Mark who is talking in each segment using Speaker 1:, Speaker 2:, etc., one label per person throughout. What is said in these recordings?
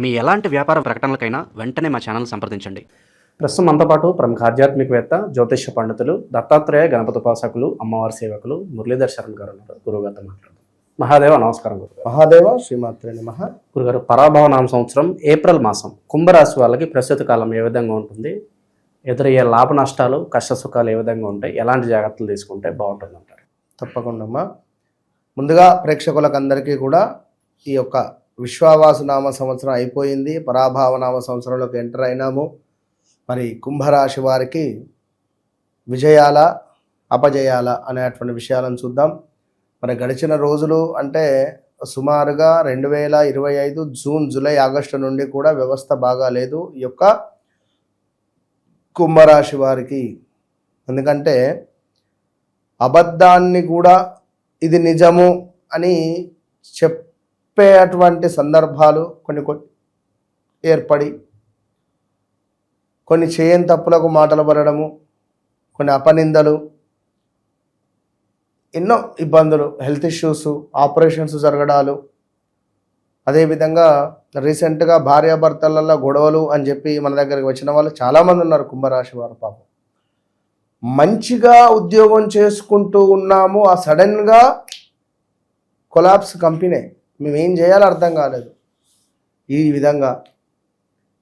Speaker 1: మీ ఎలాంటి వ్యాపార ప్రకటనలకైనా వెంటనే మా ఛానల్ సంప్రదించండి.
Speaker 2: ప్రస్తుతం మనతో పాటు ప్రముఖ ఆధ్యాత్మికవేత్త, జ్యోతిష్య పండితులు, దత్తాత్రేయ గణపతి ఉపాసకులు, అమ్మవారి సేవకులు మురళీధర్ శరణ్ గారు ఉన్నారు. గురుగారితో మాట్లాడుతాం. మహాదేవ నమస్కారం. గురుగారు.
Speaker 3: మహాదేవ శ్రీమాత్రే నమః.
Speaker 2: గురుగారు, పరాభవనామ సంవత్సరం ఏప్రిల్ మాసం కుంభరాశి వాళ్ళకి ప్రస్తుత కాలం ఏ విధంగా ఉంటుంది? ఎదురయ్యే లాభ నష్టాలు, కష్ట సుఖాలు ఏ విధంగా ఉంటాయి? ఎలాంటి జాగ్రత్తలు తీసుకుంటే బాగుంటుంది అంటారు?
Speaker 3: తప్పకుండా అమ్మా. ముందుగా ప్రేక్షకులకు అందరికీ కూడా ఈ యొక్క విశ్వావాసు నామ సంవత్సరం అయిపోయింది, పరాభావనామ సంవత్సరంలోకి ఎంటర్ అయినాము. మరి కుంభరాశి వారికి విజయాల అపజయాల అనేటువంటి విషయాలను చూద్దాం. మరి గడిచిన రోజులు అంటే సుమారుగా 2025 జూన్, జూలై, ఆగస్టు నుండి కూడా వ్యవస్థ బాగా లేదు ఈ యొక్క కుంభరాశి వారికి. ఎందుకంటే అబద్ధాన్ని కూడా ఇది నిజము అని చెప్పేటువంటి సందర్భాలు కొన్ని ఏర్పడి, కొన్ని చేయని తప్పులకు మాటలు పడడము, కొన్ని అపనిందలు, ఎన్నో ఇబ్బందులు, హెల్త్ ఇష్యూస్, ఆపరేషన్స్ జరగడాలు, అదేవిధంగా రీసెంట్గా భార్యాభర్తలలో గొడవలు అని చెప్పి మన దగ్గరికి వచ్చిన వాళ్ళు చాలామంది ఉన్నారు కుంభరాశి వారు. పాపం మంచిగా ఉద్యోగం చేసుకుంటూ ఉన్నాము, ఆ సడన్గా కొలాప్స్ కంపెనీ, మేమేం చేయాలో అర్థం కాలేదు. ఈ విధంగా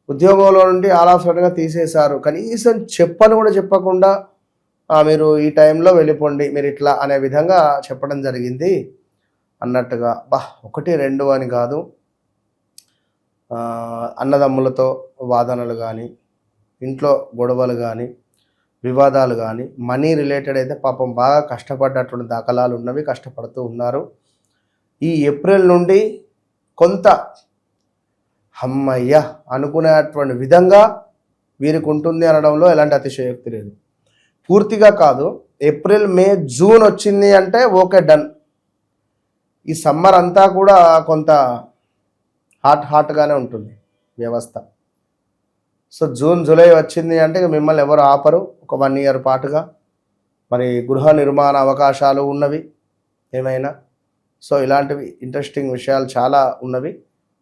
Speaker 3: ఉద్యోగంలో నుండి ఆల్ ఆఫ్ సడన్గా తీసేశారు, కనీసం చెప్పని కూడా చెప్పకుండా మీరు ఈ టైంలో వెళ్ళిపోండి, మీరు ఇట్లా అనే విధంగా చెప్పడం జరిగింది అన్నట్టుగా. ఒకటి రెండు అని కాదు, అన్నదమ్ములతో వాదనలు కానీ, ఇంట్లో గొడవలు కానీ, వివాదాలు కానీ, మనీ రిలేటెడ్ అయితే పాపం బాగా కష్టపడ్డటువంటి దాఖలాలు ఉన్నవి, కష్టపడుతూ ఉన్నారు. ఈ ఏప్రిల్ నుండి కొంత అమ్మయ్య అనుకునేటువంటి విధంగా వీరికి ఉంటుంది అనడంలో ఎలాంటి అతిశయోక్తి లేదు. పూర్తిగా కాదు, ఏప్రిల్, మే, జూన్ వచ్చింది అంటే ఓకే, డన్. ఈ సమ్మర్ అంతా కూడా కొంత హాట్గానే ఉంటుంది వ్యవస్థ. సో జూన్, జూలై వచ్చింది అంటే మిమ్మల్ని ఎవరు ఆపరు. ఒక 1 year పాటుగా మరి గృహ నిర్మాణ అవకాశాలు ఉన్నవి ఏమైనా. సో ఇలాంటివి ఇంట్రెస్టింగ్ విషయాలు చాలా ఉన్నవి.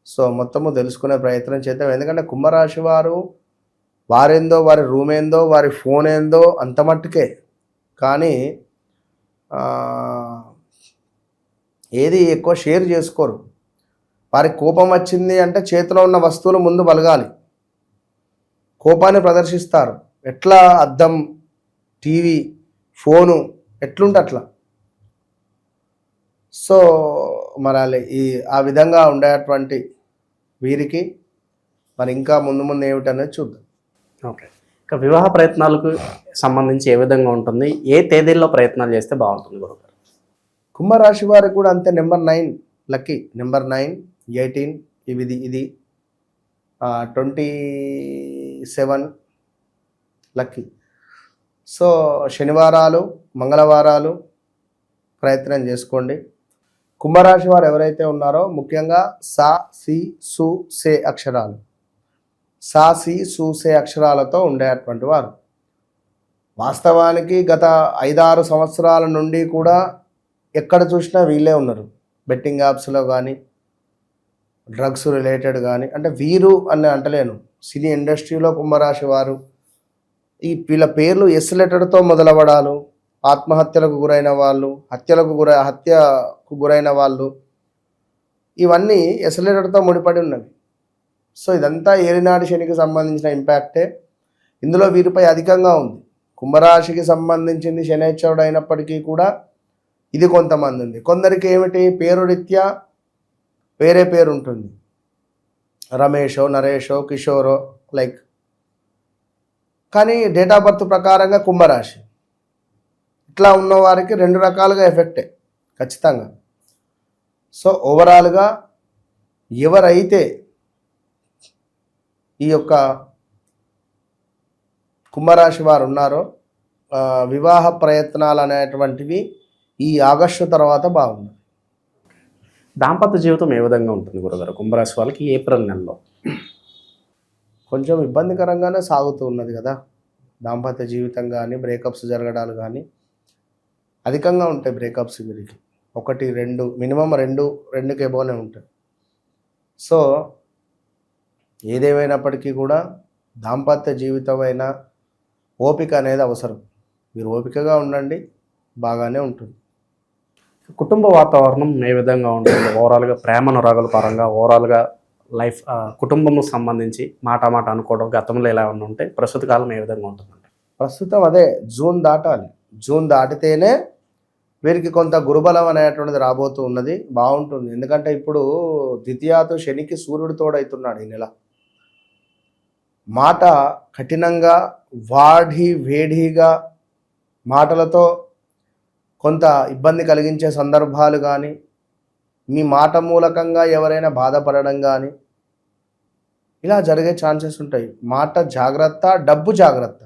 Speaker 3: సో మొత్తము తెలుసుకునే ప్రయత్నం చేద్దాం. ఎందుకంటే కుంభరాశి వారు వారేందో, వారి రూమ్ ఏందో, వారి ఫోన్ ఏందో అంత మట్టుకే, కానీ ఏది ఎక్కువ షేర్ చేసుకోరు. వారికి కోపం వచ్చింది అంటే చేతిలో ఉన్న వస్తువులు ముందు బలగాలి, కోపాన్ని ప్రదర్శిస్తారు. ఎట్లా అద్దం, టీవీ, ఫోను ఎట్లుంటే అట్లా. సో మరి ఆ విధంగా ఉండేటువంటి వీరికి మరి ఇంకా ముందు ముందు ఏమిటనేది చూద్దాం.
Speaker 2: ఓకే, ఇక వివాహ ప్రయత్నాలకు సంబంధించి ఏ విధంగా ఉంటుంది? ఏ తేదీల్లో ప్రయత్నాలు చేస్తే బాగుంటుంది గురుగారు?
Speaker 3: కుంభరాశి వారికి కూడా అంతే. నెంబర్ 9 లక్కీ, నెంబర్ 9, 18, ఇది 27 లక్కీ. సో శనివారాలు, మంగళవారాలు ప్రయత్నం చేసుకోండి. కుంభరాశి వారు ఎవరైతే ఉన్నారో ముఖ్యంగా సా, సి, సు, సే అక్షరాలు, సా, సి, సు, సే అక్షరాలతో ఉండేటువంటి వారు వాస్తవానికి గత 5-6 సంవత్సరాల నుండి కూడా ఎక్కడ చూసినా వీళ్ళే ఉన్నారు. బెట్టింగ్ యాప్స్లో కానీ, డ్రగ్స్ రిలేటెడ్ కానీ, అంటే వీరు అని అంటలేను, సినీ ఇండస్ట్రీలో కుంభరాశి వారు, వీళ్ళ పేర్లు ఎస్ లెటర్తో మొదలవడాలు, ఆత్మహత్యలకు గురైన వాళ్ళు, హత్యకు గురైన వాళ్ళు, ఇవన్నీ ఎస్ లెటర్తో ముడిపడి ఉన్నవి. సో ఇదంతా ఏలినాటి శనికి సంబంధించిన ఇంపాక్టే ఇందులో వీరిపై అధికంగా ఉంది. కుంభరాశికి సంబంధించింది శనైశ్వరుడు అయినప్పటికీ కూడా ఇది కొంతమంది ఉంది. కొందరికి ఏమిటి, పేరు రీత్యా వేరే పేరు ఉంటుంది, రమేషో, నరేషో, కిషోరో లైక్, కానీ డేట్ ఆఫ్ బర్త్ ప్రకారంగా కుంభరాశి. ఇట్లా ఉన్న వారికి 2 రకాలుగా ఎఫెక్టే ఖచ్చితంగా. సో ఓవరాల్గా ఎవరైతే ఈ యొక్క కుంభరాశి వారు ఉన్నారో వివాహ ప్రయత్నాలు అనేటువంటివి ఈ ఆగస్టు తర్వాత బాగుంది.
Speaker 2: దాంపత్య జీవితం ఏ విధంగా ఉంటుంది గురుగారు కుంభరాశి వాళ్ళకి ఏప్రిల్ నెలలో?
Speaker 3: కొంచెం ఇబ్బందికరంగానే సాగుతూ ఉన్నది కదా దాంపత్య జీవితం. కానీ బ్రేకప్స్ జరగడాలు కానీ అధికంగా ఉంటాయి. బ్రేకప్స్ వీరికి 1, 2 మినిమం 2కి ఎబోనే ఉంటాయి. సో ఏదేమైనప్పటికీ కూడా దాంపత్య జీవితమైన ఓపిక అనేది అవసరం. మీరు ఓపికగా ఉండండి, బాగానే ఉంటుంది.
Speaker 2: కుటుంబ వాతావరణం ఏ విధంగా ఉంటుంది? ఓవరాల్గా ప్రేమ అనురాగాల పరంగా ఓవరాల్గా లైఫ్ కుటుంబం సంబంధించి మాట అనుకోవడం గతంలో ఎలా ఉన్న ఉంటే ప్రస్తుత కాలం ఏ విధంగా ఉంటుందంట?
Speaker 3: ప్రస్తుతం అదే జూన్ దాటాలి. జూన్ దాటితేనే వీరికి కొంత గురుబలం అనేటువంటిది రాబోతూ ఉన్నది. బాగుంటుంది. ఎందుకంటే ఇప్పుడు ద్వితీయాతో శనికి సూర్యుడు తోడవుతున్నాడు ఈ నెల. మాట కఠినంగా వేడిగా మాటలతో కొంత ఇబ్బంది కలిగించే సందర్భాలు కానీ, మీ మాట మూలకంగా ఎవరైనా బాధపడడం కానీ ఇలా జరిగే ఛాన్సెస్ ఉంటాయి. మాట జాగ్రత్త, డబ్బు జాగ్రత్త.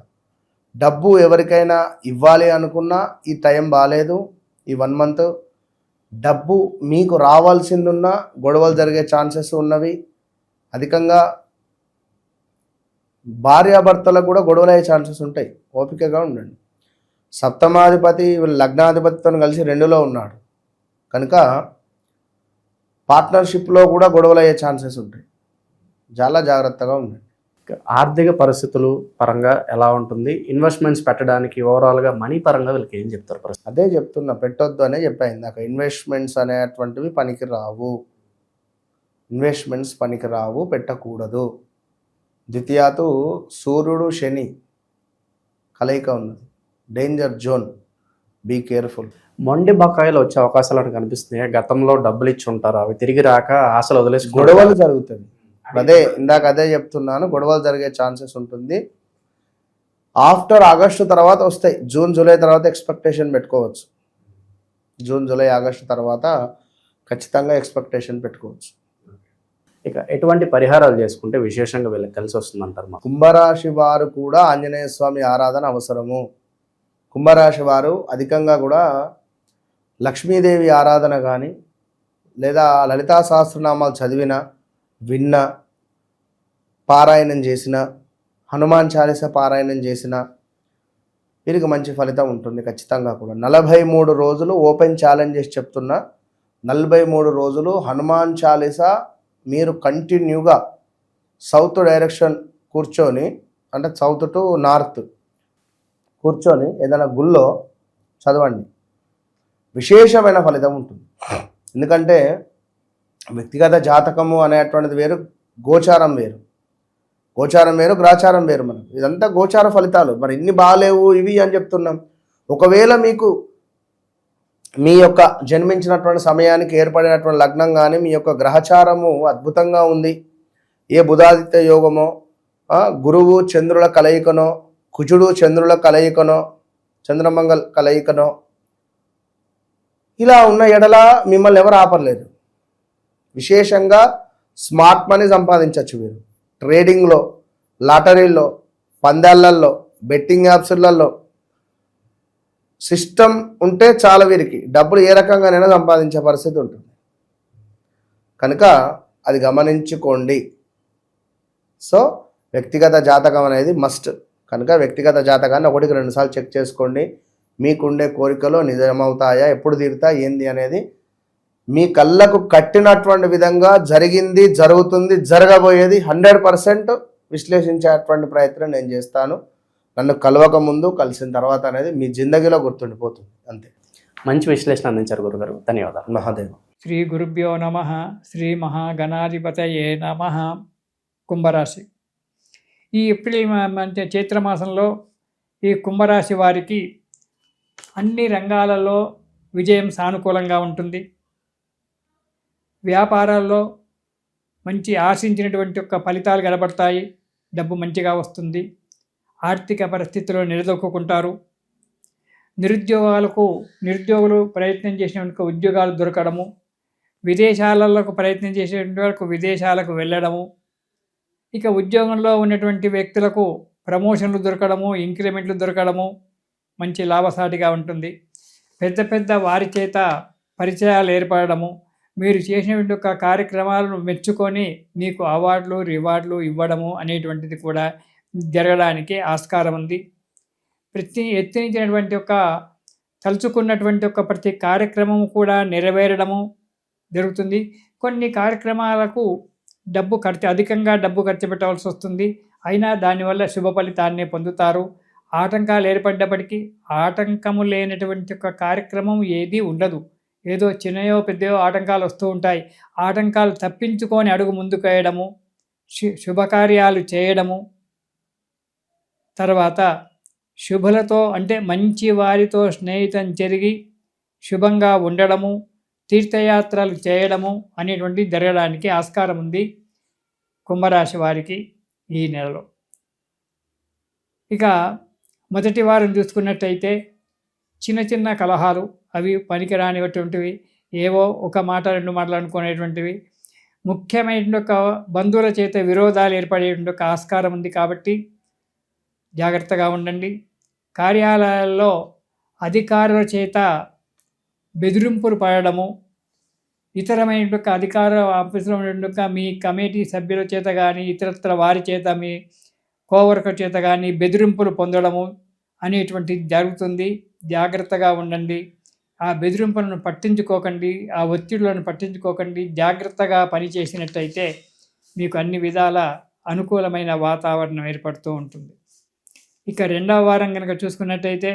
Speaker 3: డబ్బు ఎవరికైనా ఇవ్వాలి అనుకున్నా ఈ టైం బాగాలేదు. ఈ 1 మంత్ డబ్బు మీకు రావాల్సిందున్నా గొడవలు జరిగే ఛాన్సెస్ ఉన్నవి. అధికంగా భార్యాభర్తలకు కూడా గొడవలు అయ్యే ఛాన్సెస్ ఉంటాయి. ఓపికగా ఉండండి. సప్తమాధిపతి లగ్నాధిపతితో కలిసి 2లో ఉన్నాడు కనుక పార్ట్నర్షిప్లో కూడా గొడవలు అయ్యే ఛాన్సెస్ ఉంటాయి. చాలా జాగ్రత్తగా ఉండండి.
Speaker 2: ఆర్థిక పరిస్థితులు పరంగా ఎలా ఉంటుంది? ఇన్వెస్ట్మెంట్స్ పెట్టడానికి ఓవరాల్గా మనీ పరంగా వీళ్ళకి ఏం చెప్తారు? పరిస్థితి
Speaker 3: అదే చెప్తున్నా, పెట్టొద్దు అనే చెప్పాను ఇందాక. ఇన్వెస్ట్మెంట్స్ అనేటువంటివి పనికి రావు, పెట్టకూడదు. ద్వితీయాతు సూర్యుడు శని కలయిక ఉన్నది. Danger zone, be careful.
Speaker 2: మొండి బకాయిలు వచ్చే అవకాశాలు కనిపిస్తున్నాయి. గతంలో డబ్బులు ఇచ్చి ఉంటారు, అవి తిరిగి రాక ఆశలు వదిలేసి
Speaker 3: గొడవలు జరుగుతుంది. అదే చెప్తున్నాను, గొడవలు జరిగే ఛాన్సెస్ ఉంటుంది. ఆఫ్టర్ ఆగస్టు తర్వాత వస్తాయి. జూన్ జూలై తర్వాత ఎక్స్పెక్టేషన్ పెట్టుకోవచ్చు. జూన్ జూలై ఆగస్టు తర్వాత ఖచ్చితంగా ఎక్స్పెక్టేషన్ పెట్టుకోవచ్చు.
Speaker 2: ఇక ఎటువంటి పరిహారాలు చేసుకుంటే విశేషంగా వీళ్ళకి కలిసి వస్తుందంటారు? మా
Speaker 3: కుంభరాశి వారు కూడా ఆంజనేయ స్వామి ఆరాధన అవసరము. కుంభరాశి వారు అధికంగా కూడా లక్ష్మీదేవి ఆరాధన కానీ, లేదా లలితా సహస్రనామాలు చదివిన, విన్న, పారాయణం చేసిన, హనుమాన్ చాలీస పారాయణం చేసిన వీరికి మంచి ఫలితం ఉంటుంది ఖచ్చితంగా కూడా. 43 రోజులు ఓపెన్ ఛాలెంజ్ చేసి చెప్తున్నా, 43 రోజులు హనుమాన్ చాలీస మీరు కంటిన్యూగా సౌత్ డైరెక్షన్ కూర్చొని, అంటే సౌత్ టు నార్త్ కూర్చొని ఏదైనా గుళ్ళో చదవండి. విశేషమైన ఫలితం ఉంటుంది. ఎందుకంటే వ్యక్తిగత జాతకము అనేటువంటిది వేరు, గోచారం వేరు. గ్రాచారం వేరు. మనం ఇదంతా గోచార ఫలితాలు. మరి ఇన్ని బాగాలేవు ఇవి అని చెప్తున్నాం. ఒకవేళ మీకు మీ యొక్క జన్మించినటువంటి సమయానికి ఏర్పడినటువంటి లగ్నం కానీ, మీ యొక్క గ్రహచారము అద్భుతంగా ఉంది, ఏ బుధాదిత్య యోగమో, గురువు చంద్రుల కలయికనో, కుజుడు చంద్రుల కలయికనో, చంద్రమంగళ కలయికనో, ఇలా ఉన్న ఎడల మిమ్మల్ని ఎవరు ఆపలేరు. విశేషంగా స్మార్ట్ మనీ సంపాదించవచ్చు మీరు. ట్రేడింగ్లో, లాటరీల్లో, పందాలల్లో, బెట్టింగ్ యాప్స్లలో సిస్టమ్ ఉంటే చాలా వీరికి డబ్బులు ఏ రకంగానైనా సంపాదించే పరిస్థితి ఉంటుంది. కనుక అది గమనించుకోండి. సో వ్యక్తిగత జాతకం అనేది మస్ట్. కనుక వ్యక్తిగత జాతకాన్ని 1-2 సార్లు చెక్ చేసుకోండి. మీకుండే కోరికలు నిజమవుతాయా, ఎప్పుడు తీరుతాయి, ఏంది అనేది మీ కళ్ళకు కట్టినటువంటి విధంగా జరిగింది, జరుగుతుంది, జరగబోయేది 100% విశ్లేషించేటువంటి ప్రయత్నం నేను చేస్తాను. నన్ను కలవక ముందు, కలిసిన తర్వాత అనేది మీ జిందగీలో గుర్తుండిపోతుంది. అంతే.
Speaker 2: మంచి విశ్లేషణ అందించారు గురుగారు, ధన్యవాదాలు.
Speaker 3: మహాదేవ.
Speaker 4: శ్రీ గురుభ్యో నమః. శ్రీ మహాగణాధిపతయే నమః. కుంభరాశి ఈ ఏప్రిల్ అంటే చైత్రమాసంలో ఈ కుంభరాశి వారికి అన్ని రంగాలలో విజయం సానుకూలంగా ఉంటుంది. వ్యాపారాల్లో మంచి ఆశించినటువంటి యొక్క ఫలితాలు కనబడతాయి. డబ్బు మంచిగా వస్తుంది. ఆర్థిక పరిస్థితుల్లో నిలదొక్కుంటారు. నిరుద్యోగులు ప్రయత్నం చేసినటువంటి ఉద్యోగాలు దొరకడము, విదేశాలకు ప్రయత్నం చేసేటువంటి వరకు విదేశాలకు వెళ్ళడము, ఇక ఉద్యోగంలో ఉన్నటువంటి వ్యక్తులకు ప్రమోషన్లు దొరకడము, ఇంక్రిమెంట్లు దొరకడము మంచి లాభసాటిగా ఉంటుంది. పెద్ద వారి చేత పరిచయాలు ఏర్పడము, మీరు చేసినటువంటి ఒక కార్యక్రమాలను మెచ్చుకొని మీకు అవార్డులు, రివార్డులు ఇవ్వడము అనేటువంటిది కూడా జరగడానికి ఆస్కారం ఉంది. ఎత్తించినటువంటి ఒక తలుచుకున్నటువంటి ఒక ప్రతి కార్యక్రమం కూడా నెరవేరడము జరుగుతుంది. కొన్ని కార్యక్రమాలకు అధికంగా డబ్బు ఖర్చు పెట్టవలసి వస్తుంది. అయినా దానివల్ల శుభ ఫలితాన్నే పొందుతారు. ఆటంకాలు ఏర్పడ్డప్పటికీ ఆటంకము లేనటువంటి ఒక కార్యక్రమం ఏదీ ఉండదు. ఏదో చిన్నయో పెద్దయో ఆటంకాలు వస్తూ ఉంటాయి. ఆటంకాలు తప్పించుకొని అడుగు ముందుకు వేయడము, శుభకార్యాలు చేయడము, తర్వాత శుభులతో అంటే మంచి వారితో స్నేహితం జరిగి శుభంగా ఉండడము, తీర్థయాత్రలు చేయడము అనేటువంటి జరగడానికి ఆస్కారం ఉంది కుంభరాశి వారికి ఈ నెలలో. ఇక మొదటి వారం చూసుకున్నట్టయితే చిన్న చిన్న కలహాలు, అవి పనికిరానిటువంటివి, ఏవో ఒక మాట రెండు మాటలు అనుకునేటువంటివి, ముఖ్యమైన ఒక బంధువుల చేత విరోధాలు ఏర్పడేటువంటి ఒక ఆస్కారం ఉంది. కాబట్టి జాగ్రత్తగా ఉండండి. కార్యాలయాల్లో అధికారుల చేత బెదిరింపులు పడడము, ఇతరమైన అధికార ఆఫీసులో ఉండే మీ కమిటీ సభ్యుల చేత కానీ ఇతరత్ర వారి చేత మీ కోవర్కర్ చేత కానీ బెదిరింపులు పొందడము అనేటువంటిది జరుగుతుంది. జాగ్రత్తగా ఉండండి. ఆ బెదిరింపులను పట్టించుకోకండి, ఆ ఒత్తిడులను పట్టించుకోకండి. జాగ్రత్తగా పనిచేసినట్టయితే మీకు అన్ని విధాల అనుకూలమైన వాతావరణం ఏర్పడుతూ ఉంటుంది. ఇక రెండవ వారం కనుక చూసుకున్నట్టయితే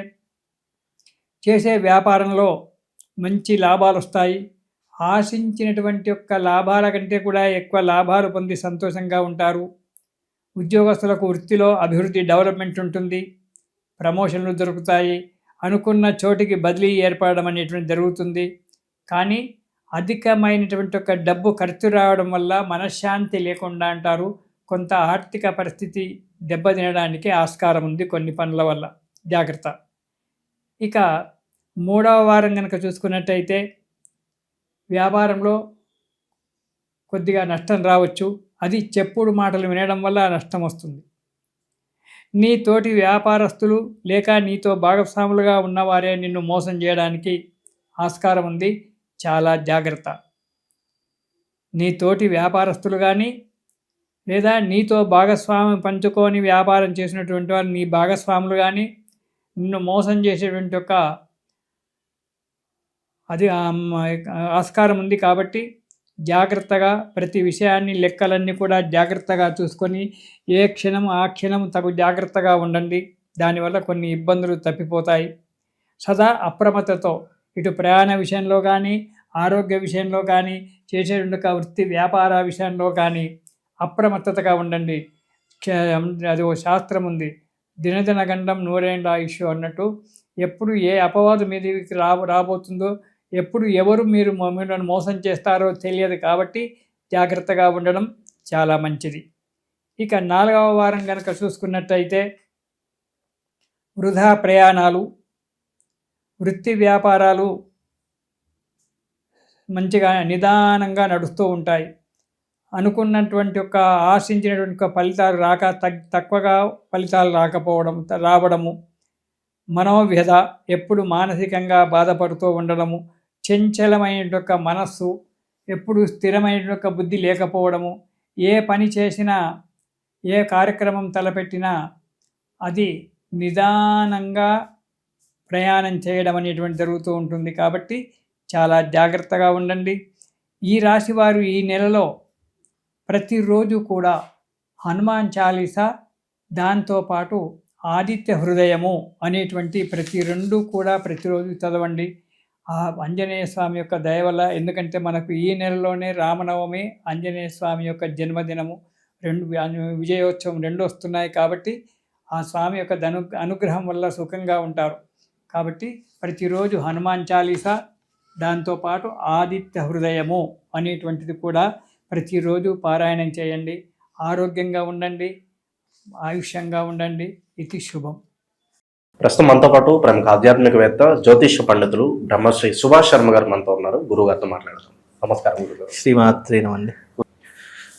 Speaker 4: చేసే వ్యాపారంలో మంచి లాభాలు వస్తాయి. ఆశించినటువంటి యొక్క లాభాల కంటే కూడా ఎక్కువ లాభాలు పొంది సంతోషంగా ఉంటారు. ఉద్యోగస్తులకు వృత్తిలో అభివృద్ధి, డెవలప్మెంట్ ఉంటుంది. ప్రమోషన్లు దొరుకుతాయి. అనుకున్న చోటికి బదిలీ ఏర్పడడం అనేటువంటి జరుగుతుంది. కానీ అధికమైనటువంటి ఒక డబ్బు ఖర్చు రావడం వల్ల మనశ్శాంతి లేకుండా అంటారు. కొంత ఆర్థిక పరిస్థితి దెబ్బతినడానికి ఆస్కారం ఉంది కొన్ని పనుల వల్ల. జాగ్రత్త. ఇక మూడవ వారం కనుక చూసుకున్నట్టయితే వ్యాపారంలో కొద్దిగా నష్టం రావచ్చు. అది చెప్పుడు మాటలు వినడం వల్ల నష్టం వస్తుంది. నీ తోటి వ్యాపారస్తులు లేక నీతో భాగస్వాములుగా ఉన్నవారే నిన్ను మోసం చేయడానికి ఆస్కారం ఉంది. చాలా జాగ్రత్త. నీ తోటి వ్యాపారస్తులు కానీ లేదా నీతో భాగస్వామి పంచుకొని వ్యాపారం చేసినటువంటి వారు నీ భాగస్వాములు కానీ నిన్ను మోసం చేసేటువంటి ఒక అది ఆస్కారం ఉంది. కాబట్టి జాగ్రత్తగా ప్రతి విషయాన్ని, లెక్కలన్నీ కూడా జాగ్రత్తగా చూసుకొని ఏ క్షణం ఆ క్షణం తగు జాగ్రత్తగా ఉండండి. దానివల్ల కొన్ని ఇబ్బందులు తప్పిపోతాయి. సదా అప్రమత్తతో ఇటు ప్రయాణ విషయంలో కానీ, ఆరోగ్య విషయంలో కానీ, చేసేటువంటి వృత్తి వ్యాపార విషయంలో కానీ అప్రమత్తతగా ఉండండి. అది ఓ శాస్త్రం ఉంది, దినదిన గండం నూరేండ్ల ఆయుష్ అన్నట్టు. ఎప్పుడు ఏ అపవాదు మీదకి రాబోతుందో, ఎప్పుడు ఎవరు మిమ్మల్ని మోసం చేస్తారో తెలియదు. కాబట్టి జాగ్రత్తగా ఉండడం చాలా మంచిది. ఇక నాలుగవ వారం కనుక చూసుకున్నట్టయితే వృధా ప్రయాణాలు, వృత్తి వ్యాపారాలు మంచిగా నిదానంగా నడుస్తూ ఉంటాయి. అనుకున్నటువంటి ఒక ఆశించినటువంటి ఫలితాలు రాక తక్కువగా ఫలితాలు రావడము, మనోవ్యధ, ఎప్పుడు మానసికంగా బాధపడుతూ ఉండడము, చంచలమైన మనస్సు, ఎప్పుడు స్థిరమైన బుద్ధి లేకపోవడము, ఏ పని చేసినా ఏ కార్యక్రమం తలపెట్టినా అది నిదానంగా ప్రయాణం చేయడం అనేటువంటి జరుగుతూ ఉంటుంది. కాబట్టి చాలా జాగ్రత్తగా ఉండండి. ఈ రాశి వారు ఈ నెలలో ప్రతిరోజు కూడా హనుమాన్ చాలీసా, దాంతోపాటు ఆదిత్య హృదయము అనేటువంటి ప్రతిరోజు చదవండి. ఆ ఆంజనేయ స్వామి యొక్క దయ వల్ల, ఎందుకంటే మనకు ఈ నెలలోనే రామనవమి, ఆంజనేయ స్వామి యొక్క జన్మదినము, విజయోత్సవం రెండు వస్తున్నాయి. కాబట్టి ఆ స్వామి యొక్క అనుగ్రహం వల్ల సుఖంగా ఉంటారు. కాబట్టి ప్రతిరోజు హనుమాన్ చాలీసా, దాంతోపాటు ఆదిత్య హృదయము అనేటువంటిది కూడా ప్రతిరోజు పారాయణం చేయండి. ఆరోగ్యంగా ఉండండి, ఆయుష్యంగా ఉండండి. ఇది శుభం.
Speaker 2: ప్రస్తుతం మనతో పాటు ప్రముఖ ఆధ్యాత్మికవేత్త, జ్యోతిష పండితులు బ్రహ్మశ్రీ సుభాష్ శర్మ గారు మనతో ఉన్నారు. గురువు గారితో మాట్లాడదాం. నమస్కారం గురుగారు.
Speaker 5: శ్రీమాత్రేనమండి.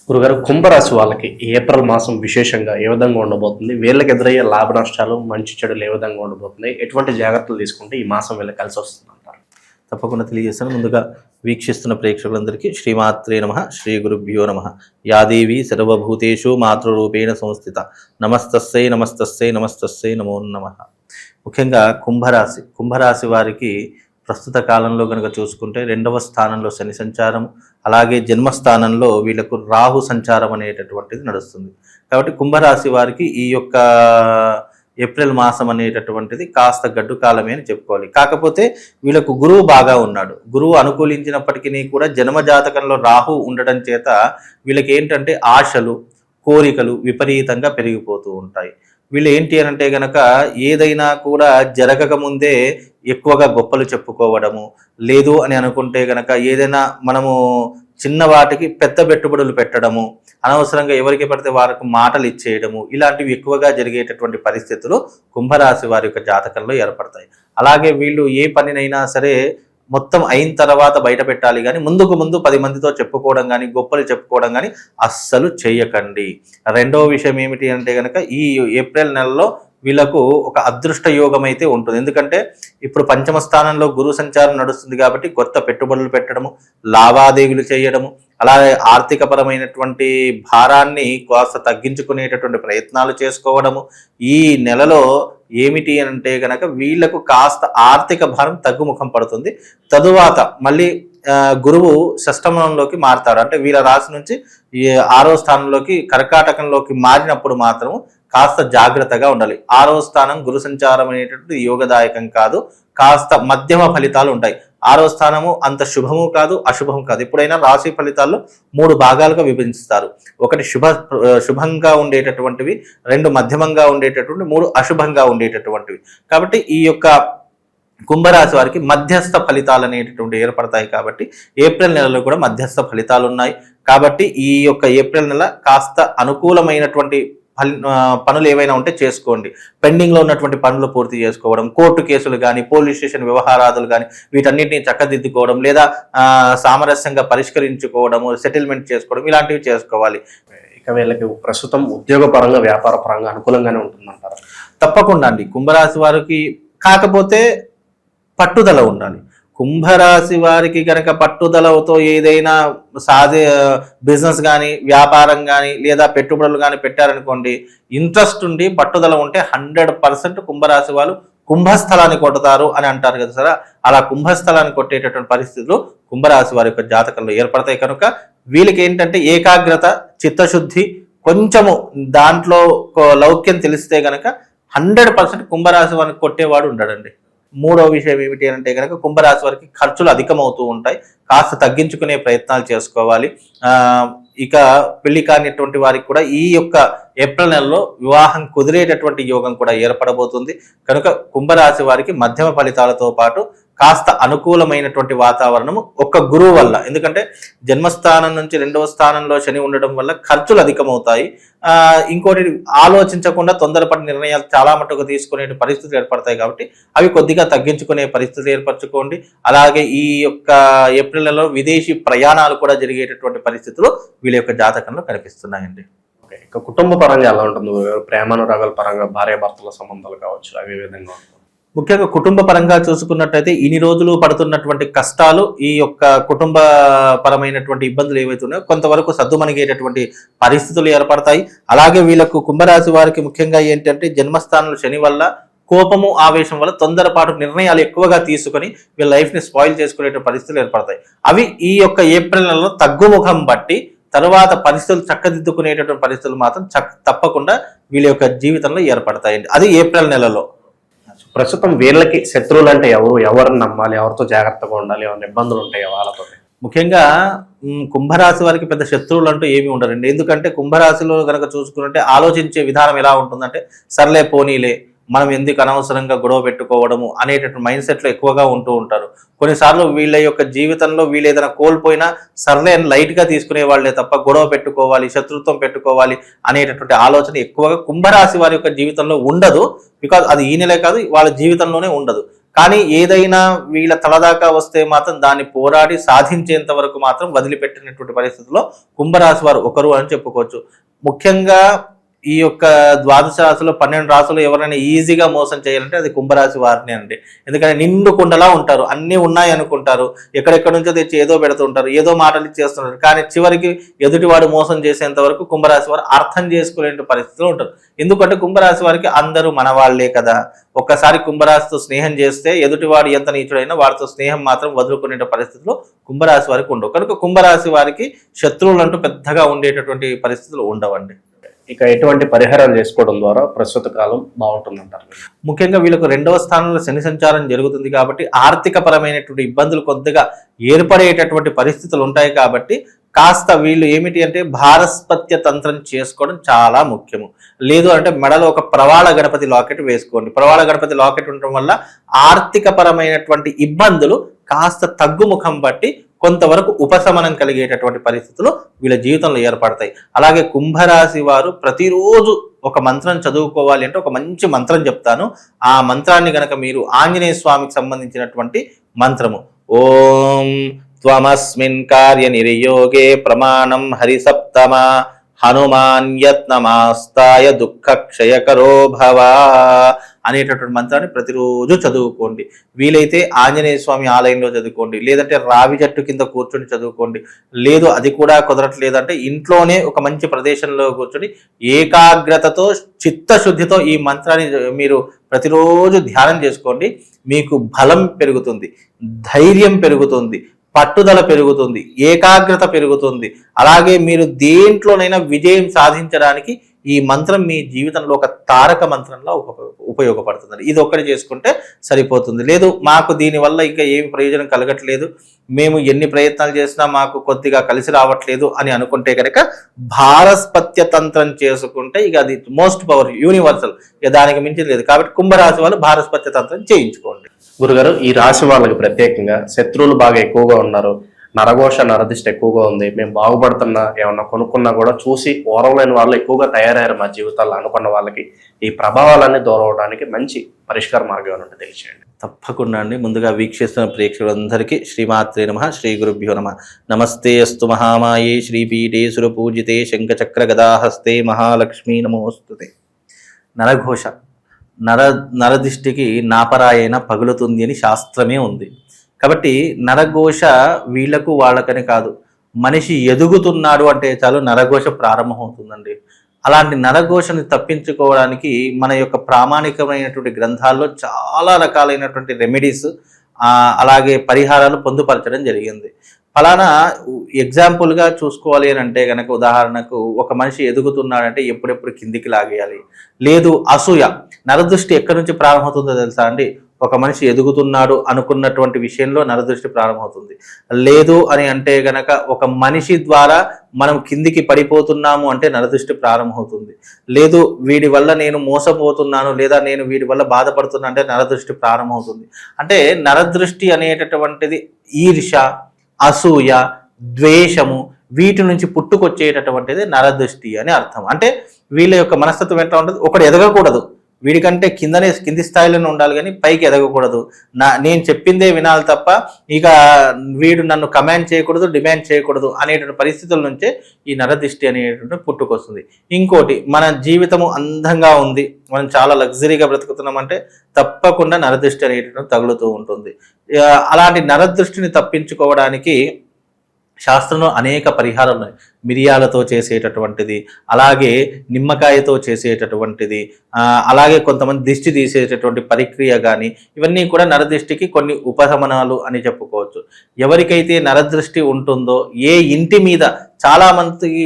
Speaker 2: గురుగారు, కుంభరాశి వాళ్ళకి ఏప్రిల్ మాసం విశేషంగా ఏ విధంగా ఉండబోతుంది? వీళ్ళకి ఎదురయ్యే లాభ నష్టాలు, మంచి చెడులు ఏ విధంగా ఉండబోతుంది? ఎటువంటి జాగ్రత్తలు తీసుకుంటే ఈ మాసం వీళ్ళకి కలిసి వస్తుంది అంటారు?
Speaker 5: తప్పకుండా తెలియజేస్తాను. ముందుగా వీక్షిస్తున్న ప్రేక్షకులందరికీ శ్రీమాత్రే నమః, శ్రీ గురుభ్యో నమః. యాదేవి సర్వభూతేషు మాతృరూపేణ సంస్థిత నమస్తస్సై నమస్తస్సై నమస్తస్సై నమో నమః. ముఖ్యంగా కుంభరాశి వారికి ప్రస్తుత కాలంలో కనుక చూసుకుంటే 2వ స్థానంలో శని సంచారం, అలాగే జన్మస్థానంలో వీళ్ళకు రాహు సంచారం అనేటటువంటిది నడుస్తుంది. కాబట్టి కుంభరాశి వారికి ఈ యొక్క ఏప్రిల్ మాసం అనేటటువంటిది కాస్త గడ్డు కాలమే అని చెప్పుకోవాలి. కాకపోతే వీళ్ళకు గురువు బాగా ఉన్నాడు. గురువు అనుకూలించినప్పటికీ కూడా జన్మజాతకంలో రాహు ఉండడం చేత వీళ్ళకి ఏంటంటే ఆశలు, కోరికలు విపరీతంగా పెరిగిపోతూ ఉంటాయి. వీళ్ళు ఏంటి అని అంటే గనక ఏదైనా కూడా జరగక ముందే ఎక్కువగా గొప్పలు చెప్పుకోవడము, లేదు అని అనుకుంటే గనక ఏదైనా మనము చిన్న వాటికి పెద్ద పెట్టుబడులు పెట్టడము, అనవసరంగా ఎవరికి పడితే వారికి మాటలు ఇచ్చేయడము, ఇలాంటివి ఎక్కువగా జరిగేటటువంటి పరిస్థితులు కుంభరాశి వారి యొక్క జాతకంలో ఏర్పడతాయి. అలాగే వీళ్ళు ఏ పనినైనా సరే మొత్తం అయిన తర్వాత బయట పెట్టాలి కానీ ముందుకు ముందు 10 మందితో చెప్పుకోవడం కానీ గొప్పలు చెప్పుకోవడం కానీ అస్సలు చేయకండి. రెండవ విషయం ఏమిటి అంటే కనుక ఈ ఏప్రిల్ నెలలో వీళ్ళకు ఒక అదృష్ట యోగం అయితే ఉంటుంది. ఎందుకంటే ఇప్పుడు పంచమ స్థానంలో గురు సంచారం నడుస్తుంది కాబట్టి కొత్త పెట్టుబడులు పెట్టడము, లావాదేవీలు చేయడము, అలాగే ఆర్థికపరమైనటువంటి భారాన్ని కాస్త తగ్గించుకునేటటువంటి ప్రయత్నాలు చేసుకోవడము. ఈ నెలలో ఏమిటి అంటే గనక వీళ్లకు కాస్త ఆర్థిక భారం తగ్గుముఖం పడుతుంది. తరువాత మళ్ళీ గురువు షష్టమంలోకి మారుతాడు. అంటే వీళ్ళ రాశి నుంచి 6వ స్థానంలోకి కర్కాటకంలోకి మారినప్పుడు మాత్రం కాస్త జాగ్రత్తగా ఉండాలి. 6వ స్థానం గురు సంచారం అనేటటువంటి యోగదాయకం కాదు, కాస్త మధ్యమ ఫలితాలు ఉంటాయి. 6వ స్థానము అంత శుభము కాదు, అశుభం కాదు. ఎప్పుడైనా రాశి ఫలితాల్లో 3 భాగాలుగా విభజిస్తారు. ఒకటి శుభంగా ఉండేటటువంటివి, 2 మధ్యమంగా ఉండేటటువంటి, 3 అశుభంగా ఉండేటటువంటివి. కాబట్టి ఈ యొక్క కుంభరాశి వారికి మధ్యస్థ ఫలితాలు అనేటటువంటి ఏర్పడతాయి. కాబట్టి ఏప్రిల్ నెలలో కూడా మధ్యస్థ ఫలితాలు ఉన్నాయి. కాబట్టి ఈ యొక్క ఏప్రిల్ నెల కాస్త అనుకూలమైనటువంటి పనులు ఏవైనా ఉంటే చేసుకోండి. పెండింగ్లో ఉన్నటువంటి పనులు పూర్తి చేసుకోవడం, కోర్టు కేసులు కానీ పోలీస్ స్టేషన్ వ్యవహారాదులు కానీ వీటన్నిటిని చక్కదిద్దుకోవడం, లేదా సామరస్యంగా పరిష్కరించుకోవడము, సెటిల్మెంట్ చేసుకోవడం, ఇలాంటివి చేసుకోవాలి.
Speaker 2: ఇక వీళ్ళకి ప్రస్తుతం ఉద్యోగ పరంగా వ్యాపార పరంగా అనుకూలంగానే ఉంటుందంటారు?
Speaker 5: తప్పకుండా అండి. కుంభరాశి వారికి కాకపోతే పట్టుదల ఉండాలి. కుంభరాశి వారికి కనుక పట్టుదలతో ఏదైనా బిజినెస్ కానీ వ్యాపారం కానీ లేదా పెట్టుబడులు కానీ పెట్టారనుకోండి, ఇంట్రెస్ట్ ఉండి పట్టుదల ఉంటే 100% కుంభరాశి వాళ్ళు కుంభస్థలాన్ని కొడతారు అని అంటారు కదా సార్. అలా కుంభస్థలాన్ని కొట్టేటటువంటి పరిస్థితులు కుంభరాశి వారి యొక్క జాతకంలో ఏర్పడతాయి. కనుక వీళ్ళకి ఏంటంటే ఏకాగ్రత, చిత్తశుద్ధి, కొంచెము దాంట్లో లౌక్యం తెలిస్తే కనుక 100% కుంభరాశి వారిని కొట్టేవాడు ఉండడండి. మూడవ విషయం ఏమిటి అంటే కనుక కుంభరాశి వారికి ఖర్చులు అధికమవుతూ ఉంటాయి. కాస్త తగ్గించుకునే ప్రయత్నాలు చేసుకోవాలి. ఇక పెళ్లి కానిటువంటి వారికి కూడా ఈ యొక్క ఏప్రిల్ నెలలో వివాహం కుదిరేటటువంటి యోగం కూడా ఏర్పడబోతుంది. కనుక కుంభరాశి వారికి మధ్యమ ఫలితాలతో పాటు కాస్త అనుకూలమైనటువంటి వాతావరణము ఒక్క గురువు వల్ల, ఎందుకంటే జన్మస్థానం నుంచి 2వ స్థానంలో శని ఉండడం వల్ల ఖర్చులు అధికమవుతాయి. ఇంకోటి ఆలోచించకుండా తొందరపడి నిర్ణయాలు చాలా మటుకు తీసుకునే పరిస్థితులు ఏర్పడతాయి. కాబట్టి అవి కొద్దిగా తగ్గించుకునే పరిస్థితులు ఏర్పరచుకోండి. అలాగే ఈ యొక్క ఏప్రిల్ నెలలో విదేశీ ప్రయాణాలు కూడా జరిగేటటువంటి పరిస్థితులు వీళ్ళ యొక్క జాతకంలో కనిపిస్తున్నాయండి.
Speaker 2: ఇక కుటుంబ పరంగా ఎలా ఉంటుంది? ప్రేమానురాగాల పరంగా భార్యాభర్తల సంబంధాలు కావచ్చు, అవి విధంగా ఉంటుంది.
Speaker 5: ముఖ్యంగా కుటుంబ పరంగా చూసుకున్నట్టయితే ఇన్ని రోజులు పడుతున్నటువంటి కష్టాలు, ఈ యొక్క కుటుంబ పరమైనటువంటి ఇబ్బందులు ఏవైతే ఉన్నాయో కొంతవరకు సద్దుమణిగేటటువంటి పరిస్థితులు ఏర్పడతాయి. అలాగే వీళ్ళకు కుంభరాశి వారికి ముఖ్యంగా ఏంటంటే జన్మస్థానంలో శని వల్ల కోపము, ఆవేశం వల్ల తొందరపాటు నిర్ణయాలు ఎక్కువగా తీసుకుని వీళ్ళ లైఫ్ని స్పాయిల్ చేసుకునే పరిస్థితులు ఏర్పడతాయి. అవి ఈ యొక్క ఏప్రిల్ నెలలో తగ్గుముఖం బట్టి తర్వాత పరిస్థితులు చక్కదిద్దుకునేటటువంటి పరిస్థితులు మాత్రం తప్పకుండా వీళ్ళ యొక్క జీవితంలో ఏర్పడతాయండి. అది ఏప్రిల్ నెలలో.
Speaker 2: ప్రస్తుతం వీళ్ళకి శత్రువులు అంటే ఎవరిని నమ్మాలి, ఎవరితో జాగ్రత్తగా ఉండాలి, ఏమైనా ఇబ్బందులు ఉంటాయి వాళ్ళతో?
Speaker 5: ముఖ్యంగా కుంభరాశి వారికి పెద్ద శత్రువులు అంటూ ఏమీ ఉండరండి. ఎందుకంటే కుంభరాశిలో కనుక చూసుకుంటే ఆలోచించే విధానం ఎలా ఉంటుందంటే సర్లే పోనీలే, మనం ఎందుకు అనవసరంగా గొడవ పెట్టుకోవడము అనేటటువంటి మైండ్ సెట్లో ఎక్కువగా ఉంటూ ఉంటారు. కొన్నిసార్లు వీళ్ళ యొక్క జీవితంలో వీళ్ళు ఏదైనా కోల్పోయినా సర్లే అని లైట్గా తీసుకునే వాళ్ళే తప్ప గొడవ పెట్టుకోవాలి, శత్రుత్వం పెట్టుకోవాలి అనేటటువంటి ఆలోచన ఎక్కువగా కుంభరాశి వారి యొక్క జీవితంలో ఉండదు. బికాజ్ అది ఈ నెలే కాదు, వాళ్ళ జీవితంలోనే ఉండదు. కానీ ఏదైనా వీళ్ళ తలదాకా వస్తే మాత్రం దాన్ని పోరాడి సాధించేంత వరకు మాత్రం వదిలిపెట్టినటువంటి పరిస్థితుల్లో కుంభరాశి వారు ఒకరు అని చెప్పుకోవచ్చు. ముఖ్యంగా ఈ యొక్క ద్వాదశ రాశులు 12 రాశులు ఎవరైనా ఈజీగా మోసం చేయాలంటే అది కుంభరాశి వారిని అండి. ఎందుకంటే నిండు కుండలా ఉంటారు, అన్నీ ఉన్నాయి అనుకుంటారు, ఎక్కడెక్కడ నుంచో తెచ్చి ఏదో పెడుతుంటారు, ఏదో మాటలు ఇచ్చేస్తుంటారు. కానీ చివరికి ఎదుటివాడు మోసం చేసేంత వరకు కుంభరాశి వారు అర్థం చేసుకోలేని పరిస్థితిలో ఉంటారు. ఎందుకంటే కుంభరాశి వారికి అందరూ మన వాళ్లే కదా. ఒక్కసారి కుంభరాశితో స్నేహం చేస్తే ఎదుటివాడు ఎంత నీచుడైనా వాడితో స్నేహం మాత్రం వదులుకునే పరిస్థితిలో కుంభరాశి వారికి ఉండవు. కనుక కుంభరాశి వారికి శత్రువులు అంటూ పెద్దగా ఉండేటటువంటి పరిస్థితులు ఉండవండి.
Speaker 2: ఇక ఎటువంటి పరిహారాలు చేసుకోవడం ద్వారా ప్రస్తుత కాలం బాగుంటుందంటారు?
Speaker 5: ముఖ్యంగా వీళ్ళకు 2వ స్థానంలో శని సంచారం జరుగుతుంది కాబట్టి ఆర్థిక పరమైనటువంటి ఇబ్బందులు కొద్దిగా ఏర్పడేటటువంటి పరిస్థితులు ఉంటాయి. కాబట్టి కాస్త వీళ్ళు ఏమిటి అంటే భారస్పత్య తంత్రం చేసుకోవడం చాలా ముఖ్యము. లేదు అంటే మెడలో ఒక ప్రవాళ గణపతి లాకెట్ వేసుకోండి. ప్రవాళ గణపతి లాకెట్ ఉండటం వల్ల ఆర్థిక పరమైనటువంటి ఇబ్బందులు కాస్త తగ్గుముఖం బట్టి కొంతవరకు ఉపశమనం కలిగేటటువంటి పరిస్థితులు వీళ్ళ జీవితంలో ఏర్పడతాయి. అలాగే కుంభరాశి వారు ప్రతిరోజు ఒక మంత్రం చదువుకోవాలి అంటే ఒక మంచి మంత్రం చెప్తాను. ఆ మంత్రాన్ని గనక మీరు ఆంజనేయ స్వామికి సంబంధించినటువంటి మంత్రము ఓం త్వమస్మిన్ కార్య నిర్యోగే ప్రమాణం హరిసప్తమ హనుమాన్ యత్నమాస్తాయ దుఃఖ క్షయకరో భవ అనేటటువంటి మంత్రాన్ని ప్రతిరోజు చదువుకోండి. వీలైతే ఆంజనేయ స్వామి ఆలయంలో చదువుకోండి, లేదంటే రావి చెట్టు కింద కూర్చొని చదువుకోండి. లేదు అది కూడా కుదరట్లేదంటే ఇంట్లోనే ఒక మంచి ప్రదేశంలో కూర్చొని ఏకాగ్రతతో చిత్తశుద్ధితో ఈ మంత్రాన్ని మీరు ప్రతిరోజు ధ్యానం చేసుకోండి. మీకు బలం పెరుగుతుంది, ధైర్యం పెరుగుతుంది, పట్టుదల పెరుగుతుంది, ఏకాగ్రత పెరుగుతుంది. అలాగే మీరు దేంట్లోనైనా విజయం సాధించడానికి ఈ మంత్రం మీ జీవితంలో ఒక తారక మంత్రంలో ఉపయోగపడుతుంది. ఇది ఒక్కటి చేసుకుంటే సరిపోతుంది. లేదు మాకు దీనివల్ల ఇంకా ఏమి ప్రయోజనం కలగట్లేదు, మేము ఎన్ని ప్రయత్నాలు చేసినా మాకు కొద్దిగా కలిసి రావట్లేదు అని అనుకుంటే కనుక భారస్పత్య తంత్రం చేసుకుంటే ఇక అది మోస్ట్ పవర్ యూనివర్సల్, ఇక దానికి మించి లేదు. కాబట్టి కుంభరాశి వాళ్ళు భారస్పత్య తంత్రం చేయించుకోండి.
Speaker 2: గురుగారు, ఈ రాశి వాళ్ళకి ప్రత్యేకంగా శత్రువులు బాగా ఎక్కువగా ఉన్నారు, నరఘోష నరదిష్టి ఎక్కువగా ఉంది, మేము బాగుపడుతున్నా ఏమన్నా కొనుక్కున్నా కూడా చూసి ఓరవలేని వాళ్ళు ఎక్కువగా తయారయ్యారు మా జీవితాల్లో అనుకున్న వాళ్ళకి ఈ ప్రభావాలన్నీ దూరం అవడానికి మంచి పరిష్కార మార్గం ఏమంటే తెలియచేయండి.
Speaker 5: తప్పకుండా అండి. ముందుగా వీక్షిస్తున్న ప్రేక్షకులందరికీ శ్రీమాత్రే నమః, శ్రీ గురుభ్యో నమః. నమస్తే అస్తు మహామాయే శ్రీపీఠే సురపూజితే శంఖచక్ర గదాహస్తే మహాలక్ష్మీ నమోస్తుతే. నరఘోష నరదిష్టికి నాపరాయణ పగులుతుంది అని శాస్త్రమే ఉంది. కాబట్టి నరఘోష వీళ్లకు వాళ్ళకని కాదు, మనిషి ఎదుగుతున్నాడు అంటే చాలు నరఘోష ప్రారంభమవుతుందండి. అలాంటి నరఘోషని తప్పించుకోవడానికి మన యొక్క ప్రామాణికమైనటువంటి గ్రంథాల్లో చాలా రకాలైనటువంటి రెమెడీస్ అలాగే పరిహారాలు పొందుపరచడం జరిగింది. ఫలానా ఎగ్జాంపుల్గా చూసుకోవాలి అని అంటే కనుక ఉదాహరణకు ఒక మనిషి ఎదుగుతున్నాడంటే ఎప్పుడెప్పుడు కిందికి లాగేయాలి. లేదు అసూయ, నరదృష్టి ఎక్కడి నుంచి ప్రారంభమవుతుందో తెలుసా అండి? ఒక మనిషి ఎదుగుతున్నాడు అనుకున్నటువంటి విషయంలో నరదృష్టి ప్రారంభమవుతుంది. లేదు అని అంటే గనక ఒక మనిషి ద్వారా మనం కిందికి పడిపోతున్నాము అంటే నరదృష్టి ప్రారంభమవుతుంది. లేదు వీడి వల్ల నేను మోసపోతున్నాను లేదా నేను వీడి వల్ల బాధపడుతున్నా అంటే నరదృష్టి ప్రారంభమవుతుంది. అంటే నరదృష్టి అనేటటువంటిది ఈర్ష, అసూయ, ద్వేషము వీటి నుంచి పుట్టుకొచ్చేటటువంటిది నరదృష్టి అని అర్థం. అంటే వీళ్ళ యొక్క మనస్తత్వం ఎట్లా ఉంటుంది, ఒకడు ఎదగకూడదు, వీడికంటే కింది స్థాయిలోనే ఉండాలి కానీ పైకి ఎదగకూడదు, నేను చెప్పిందే వినాలి తప్ప ఇక వీడు నన్ను కమాండ్ చేయకూడదు, డిమాండ్ చేయకూడదు అనేటువంటి పరిస్థితుల నుంచే ఈ నరదృష్టి అనేటువంటి పుట్టుకొస్తుంది. ఇంకోటి, మన జీవితము అందంగా ఉంది, మనం చాలా లగ్జరీగా బ్రతుకుతున్నాం అంటే తప్పకుండా నరదృష్టి అనేటువంటి తగులుతూ ఉంటుంది. అలాంటి నరదృష్టిని తప్పించుకోవడానికి శాస్త్రంలో అనేక పరిహారాలు ఉన్నాయి. మిరియాలతో చేసేటటువంటిది, అలాగే నిమ్మకాయతో చేసేటటువంటిది, అలాగే కొంతమంది దిష్టి తీసేటటువంటి ప్రక్రియ కానీ, ఇవన్నీ కూడా నరదృష్టికి కొన్ని ఉపశమనాలు అని చెప్పుకోవచ్చు. ఎవరికైతే నరదృష్టి ఉంటుందో ఏ ఇంటి మీద, చాలా మందికి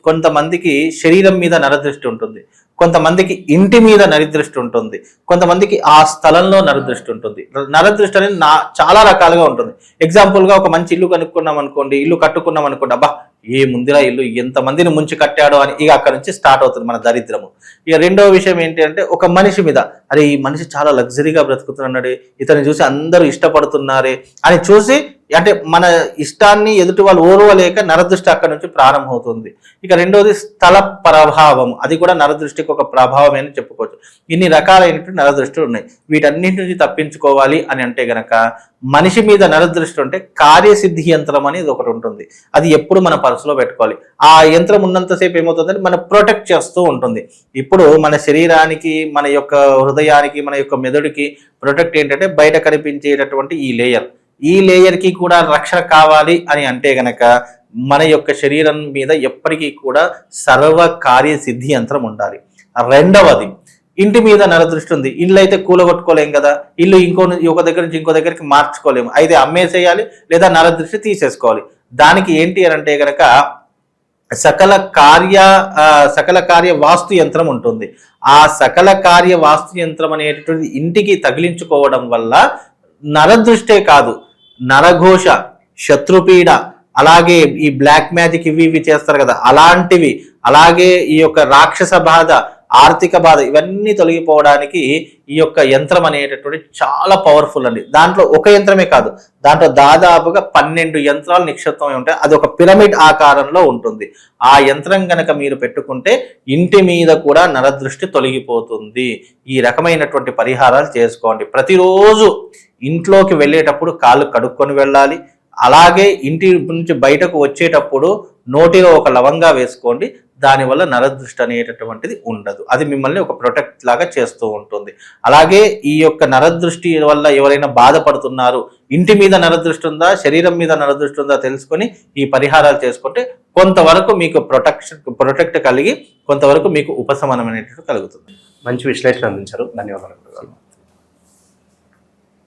Speaker 5: కొంతమందికి శరీరం మీద నరదృష్టి ఉంటుంది, కొంతమందికి ఇంటి మీద నరదృష్టి ఉంటుంది, కొంతమందికి ఆ స్థలంలో నరదృష్టి ఉంటుంది. నరదృష్టి అనేది చాలా రకాలుగా ఉంటుంది. ఎగ్జాంపుల్గా ఒక మంచి ఇల్లు కనుక్కున్నాం అనుకోండి, ఇల్లు కట్టుకున్నాం అనుకోండి, అబ్బా ఏ ముందులా ఇల్లు ఎంతమందిని ముంచి కట్టాడో అని ఇక అక్కడ నుంచి స్టార్ట్ అవుతుంది మన దరిద్రము. ఇక రెండవ విషయం ఏంటి అంటే ఒక మనిషి మీద, అరే ఈ మనిషి చాలా లగ్జరీగా బ్రతుకుతున్నాడు, ఇతన్ని చూసి అందరూ ఇష్టపడుతున్నారే అని చూసి అంటే మన ఇష్టాన్ని ఎదుటి వాళ్ళు ఓర్వలేక నరదృష్టి అక్కడ నుంచి ప్రారంభమవుతుంది. ఇక రెండోది స్థల ప్రభావం, అది కూడా నరదృష్టికి ఒక ప్రభావం అని చెప్పుకోవచ్చు. ఇన్ని రకాలైనటువంటి నరదృష్టిలు ఉన్నాయి. వీటన్నింటి నుంచి తప్పించుకోవాలి అని అంటే గనక మనిషి మీద నరదృష్టి ఉంటే కార్యసిద్ధి యంత్రం అనేది ఒకటి ఉంటుంది. అది ఎప్పుడు మన పర్సులో పెట్టుకోవాలి. ఆ యంత్రం ఉన్నంతసేపు ఏమవుతుందంటే మనం ప్రొటెక్ట్ చేస్తూ ఉంటుంది. ఇప్పుడు మన శరీరానికి, మన యొక్క హృదయానికి, మన యొక్క మెదడుకి ప్రొటెక్ట్ ఏంటంటే బయట కనిపించేటటువంటి ఈ లేయర్కి కూడా రక్షణ కావాలి అని అంటే గనక మన యొక్క శరీరం మీద ఎప్పటికీ కూడా సర్వ కార్యసిద్ధి యంత్రం ఉండాలి. రెండవది, ఇంటి మీద నరదృష్టి ఉంది. ఇల్లు అయితే కూలగొట్టుకోలేం కదా, ఇల్లు ఒక దగ్గర నుంచి ఇంకో దగ్గరికి మార్చుకోలేము. అయితే అమ్మేసేయాలి లేదా నరదృష్టి తీసేసుకోవాలి. దానికి ఏంటి అని అంటే గనక సకల కార్య వాస్తు యంత్రం ఉంటుంది. ఆ సకల కార్య వాస్తు యంత్రం అనేటటువంటి ఇంటికి తగిలించుకోవడం వల్ల నరదృష్టే కాదు, నరఘోష, శత్రుపీడ, అలాగే ఈ బ్లాక్ మ్యాజిక్ ఇవి చేస్తారు కదా అలాంటివి, అలాగే ఈ యొక్క రాక్షస బాధ, ఆర్థిక బాధ, ఇవన్నీ తొలగిపోవడానికి ఈ యొక్క యంత్రం అనేటటువంటి చాలా పవర్ఫుల్ అండి. దాంట్లో ఒక యంత్రమే కాదు, దాంట్లో దాదాపుగా 12 యంత్రాలు నిక్షిప్తమై ఉంటాయి. అది ఒక పిరమిడ్ ఆకారంలో ఉంటుంది. ఆ యంత్రం కనుక మీరు పెట్టుకుంటే ఇంటి మీద కూడా నరదృష్టి తొలగిపోతుంది. ఈ రకమైనటువంటి పరిహారాలు చేసుకోండి. ప్రతిరోజు ఇంట్లోకి వెళ్ళేటప్పుడు కాళ్ళు కడుక్కొని వెళ్ళాలి. అలాగే ఇంటి నుంచి బయటకు వచ్చేటప్పుడు నోటిలో ఒక లవంగా వేసుకోండి. దానివల్ల నరదృష్టి అనేటటువంటిది ఉండదు. అది మిమ్మల్ని ఒక ప్రొటెక్ట్ లాగా చేస్తూ ఉంటుంది. అలాగే ఈ యొక్క నరదృష్టి వల్ల ఎవరైనా బాధపడుతున్నారు, ఇంటి మీద నరదృష్టి ఉందా, శరీరం మీద నరదృష్టి ఉందా తెలుసుకొని ఈ పరిహారాలు చేసుకుంటే కొంతవరకు మీకు ప్రొటెక్ట్ కలిగి కొంతవరకు మీకు ఉపశమనం అనేటటువంటి కలుగుతుంది.
Speaker 2: మంచి విశ్లేషణ అందించారు. ధన్యవాదాలు.